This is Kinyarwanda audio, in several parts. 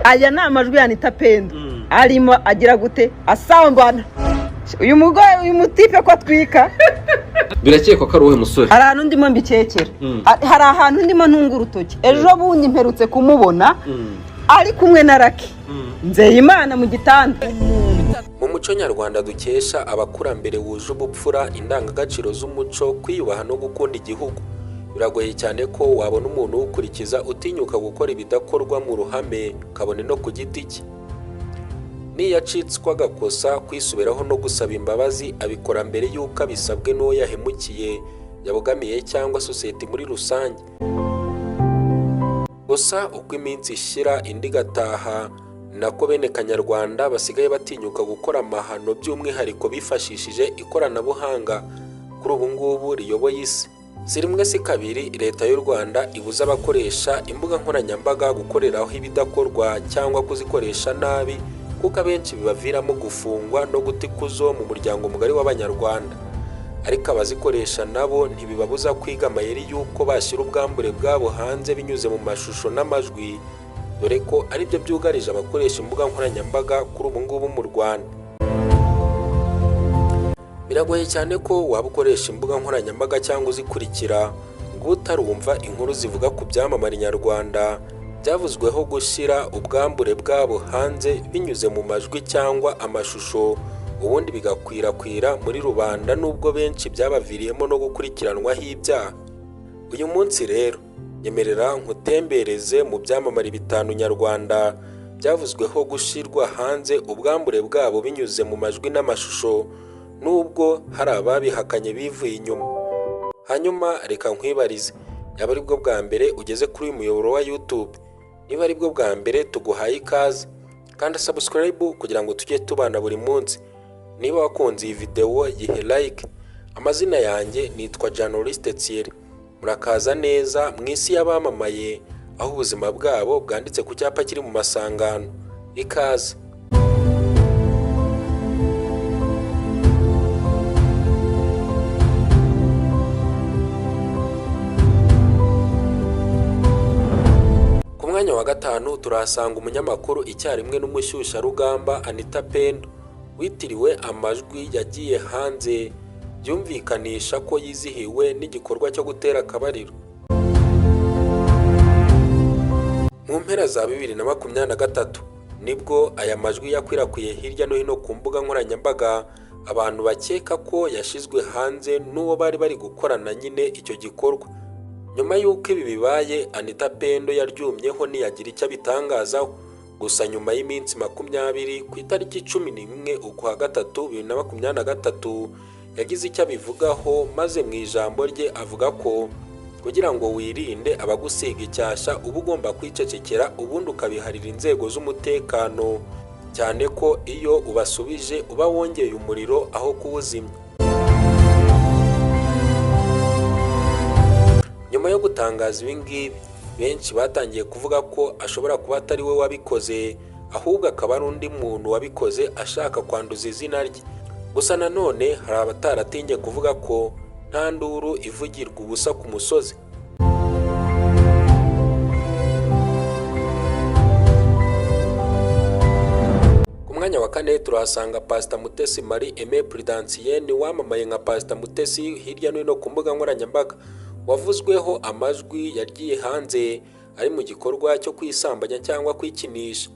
aya ni amajwi ya Anita Pendo arimo agira gute asambana uyu mugore uyu mutipe ko atwika birakekwa ko ari uwe musore. hari ahantu ndimo mbikekera hari ahantu ndimo ntunga urutoki ejo bundi mperutse kumubona ari kumwe na Raki Nzeyimana mu gitanda. Mu muco nyarwanda dukesha abakurambere wuje ubupfura indangagaciro z'umuco kwiyubaha no gukunda igihugu, biragoye cyane ko wabona umuntu ukurikiza utinyuka gukora ibidakorwa mu ruhame kabone no ku giti cye. Niyacitswa agakosa kwisubiraho no gusaba imbabazi abikora mbere y'uko abisabwe n'uwo yahemukiye yabogamiye cyangwa sosiyete muri rusange. Gusa uko iminsi ishira indi gataha nako bene Kanyarwanda basigaye batinyuka gukora amahano by'umwihariko bifashishije ikoranabuhanga kuri ubu ngubu riyoboye isi. Si rimwe si kabiri leta y'u Rwanda ibuza abakoresha imbuga nkoranyambaga gukoreraho ibidakorwa cyangwa kuzikoresha nabi kuko abenshi bibaviramo gufungwa no gutikuzo mu muryango mugari w'Abanyarwanda. Ariko abazikoresha nabo ntibibabuza kwiga amayeri y'uko bashyira ubwambure bwabo hanze binyuze mu mashusho n'amajwi, dore ko ari byo byugarije abakoresha imbuga nkoranyambaga kuri ubu ngubu mu Rwanda. Biragoye cyane ko waba ukoresha imbuga nkoranyambaga cyangwa uzikurikira ngo utarumva inkuru zivuga ku byamamare nyarwanda byavuzweho gushyira ubwambure bwabo hanze binyuze mu majwi cyangwa amashusho, ubundi bigakwirakwira muri rubanda nubwo benshi byabaviriyemo no gukurikiranwaho ibyaha. Uyu munsi rero nyemerera nkutembereze mu byamamare 5 nyarwanda byavuzweho gushyirwa hanze ubwambure bwabo binyuze mu majwi n'amashusho nubwo hari ababihakanye bivuye inyuma. Hanyuma reka nkwibarize, yaba ari bwo bwa mbere ugeze kuri uyu muyoboro wa YouTube? Niba ari bwo bwa mbere tuguhaye ikaze kandi subscribe kugira ngo tujye tubana buri munsi. Niba wakunze iyi video yihe like. Amazina yanjye nitwa Journaliste Thierry. Murakaza neza mu isi y'abamamaye aho ubuzima bwabo bwanditse ku cyapa kiri mu masangano. Ikaze. Ku mwanya wa 5 turasanga umunyamakuru icyarimwe n'umushyushya rugamba Anita Pendo witiriwe amajwi yagiye hanze byumvikanisha ko yizihiwe n'igikorwa cyo gutera akabariro. Mu mpera za 2023 nibwo aya majwi yakwirakwiye hirya no hino ku mbuga nkoranyambaga, abantu bakeka ko yashizwe hanze n'uwo bari bari gukorana nyine icyo gikorwa. Nyuma y'uko ibi bibaye, Anita Pendo yaryumyeho ntiyagira icyo abitangazaho. Gusa nyuma y'iminsi 20 ku itariki 11 ukwa gatatu 2023 yagize icyo abivugaho, maze mu ijambo rye avuga ko kugira ngo wirinde abagusiga icyasha uba ugomba kwicecekera ubundi ukabiharira inzego z'umutekano, cyane ko iyo ubasubije uba wongeye umuriro aho kuwuzimya. Nyuma yo gutangaza ibi ngibi, benshi batangiye kuvuga ko ashobora kuba atari we wabikoze, ahubwo akaba ari undi muntu wabikoze ashaka kwanduza izina rye. Gusa nanone hari abataratinye kuvuga ko nta nduru ivugirwa ubusa ku musozi. Ku mwanya wa 4 turahasanga Pastor Mutesi Marie Aimée Prudensienne wamamaye nka Pastor Mutesi hirya no hino ku mbuga nkoranyambaga, wavuzweho amajwi yagiye hanze ari mu gikorwa cyo kwisambanya cyangwa kwikinisha.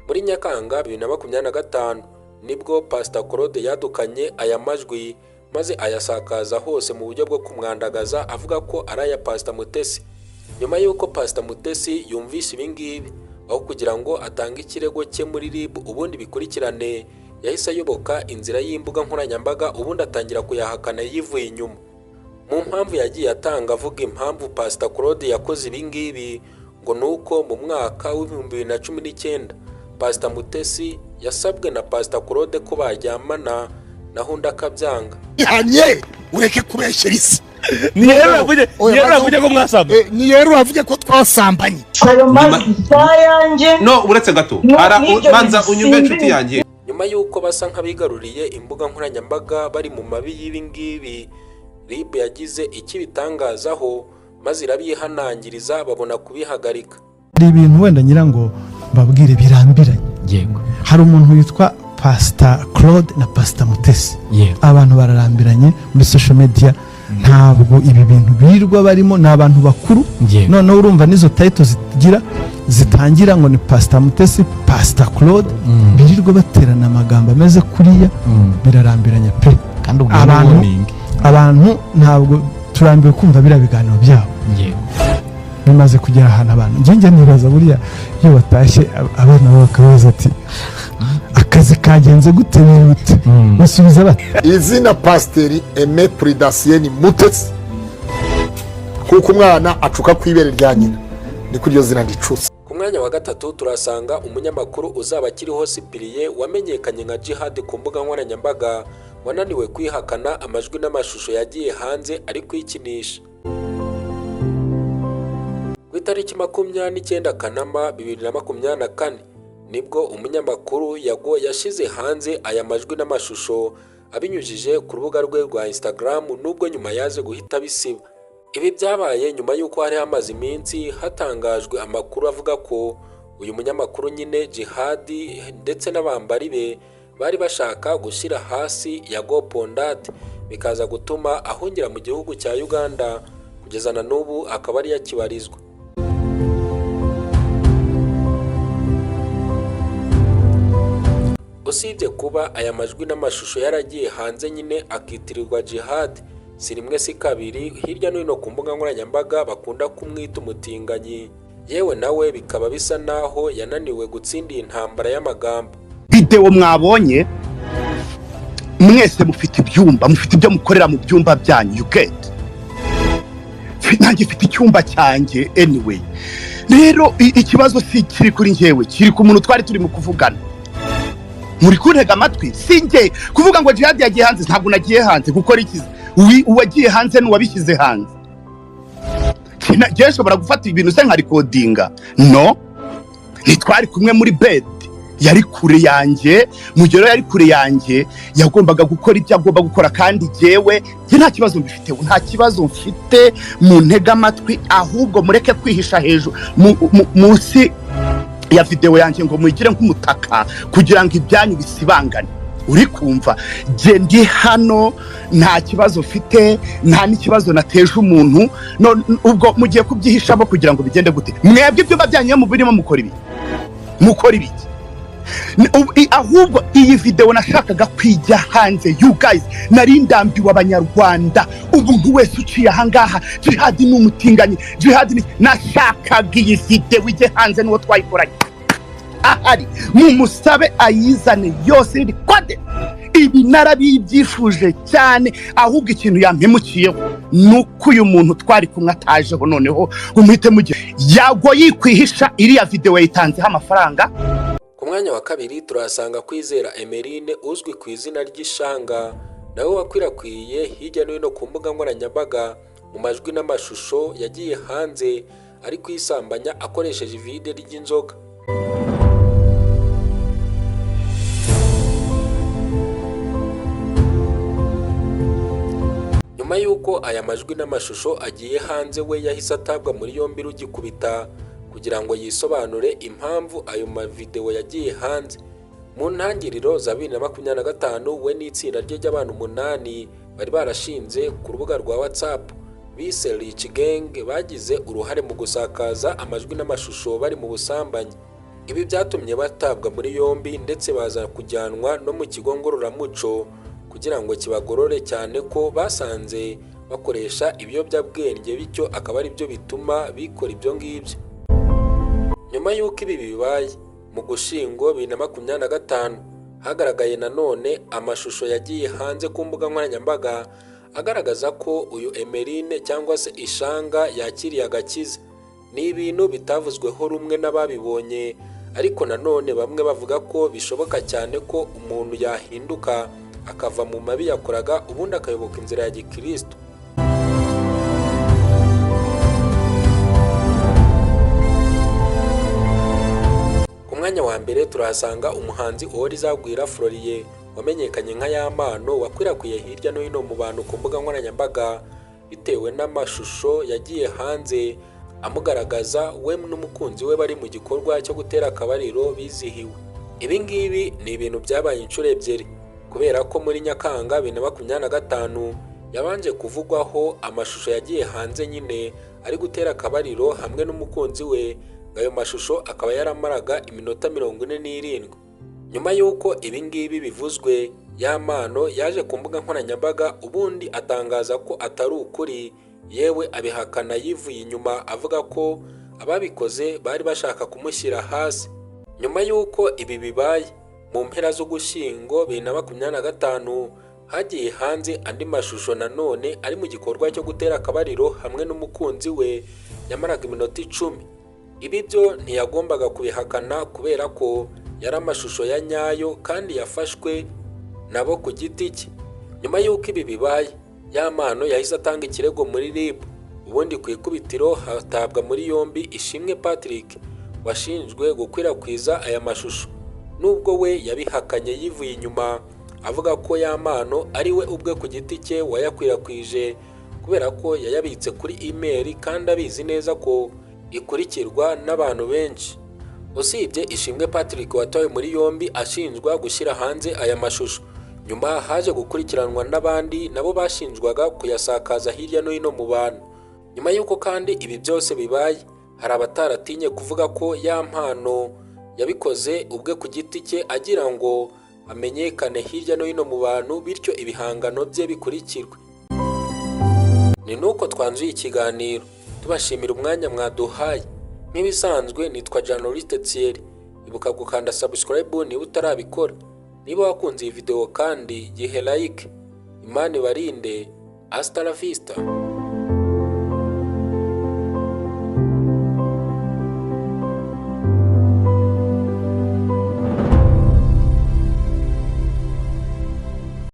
Muri Nyakanga 2025 nibwo Pastor Claude yadukanye aya majwi maze ayasakaza hose mu buryo bwo kumwandagaza avuga ko ari aya Pastor Mutesi. Nyuma y'uko Pastor Mutesi yumvise ibi ngibi, aho kugira ngo atange ikirego cye muri RIB ubundi bikurikirane, yahise ayoboka inzira y'imbuga nkoranyambaga ubundi atangira kuyahakana yivuye inyuma. Mu mpamvu yagiye atanga avuga impamvu Pastor Claude yakoze ibi ngibi, ngo nuko mu mwaka wa 2019 Pastor Mutesi yasabwe na Pastor Claude ko bajyamana naho undi akabyanga. Ihanye ureke kubeshyera isi. Ni yero avuge ko mwasambanye. Ni yero avuge ko twasambanye. Ayo mazi yanjye. No, uretse gato. Banza unyumve inshuti yanjye. Nyuma y'uko basa nk'abigaruriye imbuga nkoranyambaga bari mu mabi y'ibi ngibi, RIB yagize ikibitangazaho maze irabihanangiriza babona kubihagarika. hari ibintu wenda ngira ngo babwire birambiranye. Yego. Hari umuntu witwa Pastor Claude na Pastor Mutesi. Yego. Abantu bararambiranye muri social media. Ntabwo ibi bintu birirwa barimo n'abantu bakuru. None urumva nizo titles zitangira ngo ni Pastor Mutesi, Pastor Claude, birirwa baterana amagambo ameze kuriya, birarambiranye pe. Kandi abantu ntabwo turambiwe kumva bira biganiro byabo. Bimaze kugera ahantu abantu njye nibaza buriya iyo batashye abana bakabaza ati akazi kagenze gute n'ute basubiza bati izina Pasiteri Aime Prudacien Mutesi kuko umwana acuka kwibere rya nyina ni kuri yo zina ndicuse. Ku mwanya wa gatatu turasanga umunyamakuru uzaba akiriho Cyprien wamenyekanye nka Jihad ku mbuga nkoranyambaga wananiwe kwihakana amajwi n'amashusho yagiye hanze ari kwikinisha. Ku itariki 29 Kanama 2024 nibwo umunyamakuru Yago yashize hanze aya majwi n'amashusho abinyujije ku rubuga rwe rwa Instagram, nubwo nyuma yaje guhita bisiba. Ibi byabaye nyuma y'uko hari hamaze iminsi hatangajwe amakuru avuga ko uyu munyamakuru nyine Jihad ndetse n'abambari be bari bashaka gushyira hasi Yago Pondate, bikaza gutuma ahungira mu gihugu cya Uganda kugeza na n'ubu akaba ari yakibarizwa. Usibye kuba aya majwi n'amashusho yaragiye hanze nyine akitirirwa Jihad, si rimwe si kabiri hirya no hino ku mbuga nkoranyambaga bakunda kumwita umutinganyi, yewe nawe bikaba bisa naho yananiwe gutsindira intambara y'amagambo. Video mwabonye mwese mufite ibyumba, mufite ibyo mukorera mu byumba byanyu, you get. Nanjye mfite icyumba cyanjye anyway. Rero ikibazo si kiri kuri njyewe, kiri ku muntu twari turi mu kuvugana. Muri kuntega amatwi sinjye kuvuga ngo Jihad yagiye hanze, ntabwo nagiye hanze gukora ikiza. Uwagiye hanze n'uwabishyize hanze. Ngiye nshobora gufata ibintu se nka recordinga. No. Nitwari kumwe muri bed. Yari kure yanjye, mugero yari kure yanjye, yagombaga gukora ibyo agomba gukora kandi jewe nta kibazo mbifite, nta kibazo mfite mu ntega amatwi, ahubwo mureke kwihisha hejuru munsi ya video yanjye ngo muyigire nk'umutaka kugira ngo ibyanyu bisibangane. Uri kumva je ndi hano nta kibazo mfite, nta n'ikibazo nateje umuntu, ubwo mugiye kubyihishamo kugira ngo bigende gute? Mwebwe ibyumba byanyu mu birimo mukora ibiki? Ahubwo iyi video nashakaga kwijya hanze, you guys, nari ndambiwe abanyarwanda, umuntu wese uciye ahangaha Jihad ni umutinganyi, Jihad ni nashakaga iyi video ije hanze n'uwo twayikoranye. Ahari mumusabe ayizane yose iri kode. Ibi narabibyifuje cyane, ahubwo ikintu yampemukiyeho nuko uyu muntu twari kumwe atajeho, noneho umuhite mugiye Yago yikwihisha iriya video yayitanzeho amafaranga. Ku mwanya wa kabiri turasanga Kwizera Emeline uzwi ku izina ry'Ishanga, nawe wakwirakwiye hirya no hino ku mbuga nkoranyambaga mu majwi n'amashusho yagiye hanze ari kwisambanya akoresheje ivide ry'inzoga. Nyuma y'uko aya majwi n'amashusho agiye hanze, we yahise atabwa muri yombi rugikubita kugira ngo yisobanure impamvu ayo mavideo yagiye hanze. Mu ntangiriro za 2025 we n'itsinda rye ry'abantu 8 bari barashinze ku rubuga rwa WhatsApp bise Rich Gang bagize uruhare mu gusakaza amajwi n'amashusho bari mu busambanyi. Ibi byatumye batabwa muri yombi ndetse baza kujyanwa no mu kigo ngororamuco kugira ngo kibagorore cyane ko basanze bakoresha ibiyobyabwenge, bityo akaba ari byo bituma bikora ibyo ngibyo. Nyuma y'uko ibi bibaye mu Gushyingo 2025 hagaragaye nanone amashusho yagiye hanze ku mbuga nkoranyambaga agaragaza ko uyu Emeline cyangwa se Ishanga yakiriye agakiza. Ni ibintu bitavuzweho rumwe n'ababibonye, ariko nanone bamwe bavuga ko bishoboka cyane ko umuntu yahinduka akava mu mabi yakoraga ubundi akayoboka inzira ya Gikristo. Ku mwanya wa mbere turahasanga umuhanzi Uworizagwira Floriye wamenyekanye nka Yamano, wakwirakwiye hirya no hino mu bantu ku mbuga nkoranyambaga bitewe n'amashusho yagiye hanze amugaragaza we n'umukunzi we bari mu gikorwa cyo gutera akabariro bizihiwe. Ibi ngibi ni ibintu byabaye inshuro ebyiri kubera ko muri Nyakanga 2025 yabanje kuvugwaho amashusho yagiye hanze nyine ari gutera akabariro hamwe n'umukunzi we, ayo mashusho akaba yaramaraga iminota 47. Nyuma y'uko ibi ngibi bivuzwe, Yamano yaje ku mbuga nkoranyambaga ubundi atangaza ko atari ukuri, yewe abihakana yivuye inyuma avuga ko ababikoze bari bashaka kumushyira hasi. Nyuma y'uko ibi bibaye mu mpera z'Ugushyingo 2025 hagiye hanze andi mashusho nanone ari mu gikorwa cyo gutera akabariro hamwe n'umukunzi we yamaraga iminota 10. Ibi byo ntiyagombaga kubihakana kubera ko yari amashusho ya nyayo kandi yafashwe nabo ku giti cye. Nyuma y'uko ibi bibaye, Yamano yahise atanga ikirego muri RIB, ubundi ku ikubitiro hatabwa muri yombi Ishimwe Patrick washinjwe gukwirakwiza aya mashusho, nubwo we yabihakanye yivuye inyuma avuga ko Yamano ari we ubwe ku giti cye wayakwirakwije kubera ko yayabitse kuri email kandi abizi neza ko ikurikirwa n'abantu benshi. Usibye Ishimwe Patrick watawe muri yombi ashinjwa gushyira hanze aya mashusho, nyuma haje gukurikiranwa n'abandi nabo bashinjwaga kuyasakaza hirya no hino mu bantu. Nyuma y'uko kandi ibi byose bibaye, hari abataratinye kuvuga ko Yampano yabikoze ubwe ku giti cye agira ngo amenyekane hirya no hino mu bantu bityo ibihangano bye bikurikirwe. Ni nuko twanzuye ikiganiro tubashimira umwanya mwaduhaye. Nk'ibisanzwe nitwa Journaliste Thierry, ibuka gukanda subscribe niba utarabikora. Niba wakunze iyi video kandi gihe like. Imana ibarinde. Hasta la vista.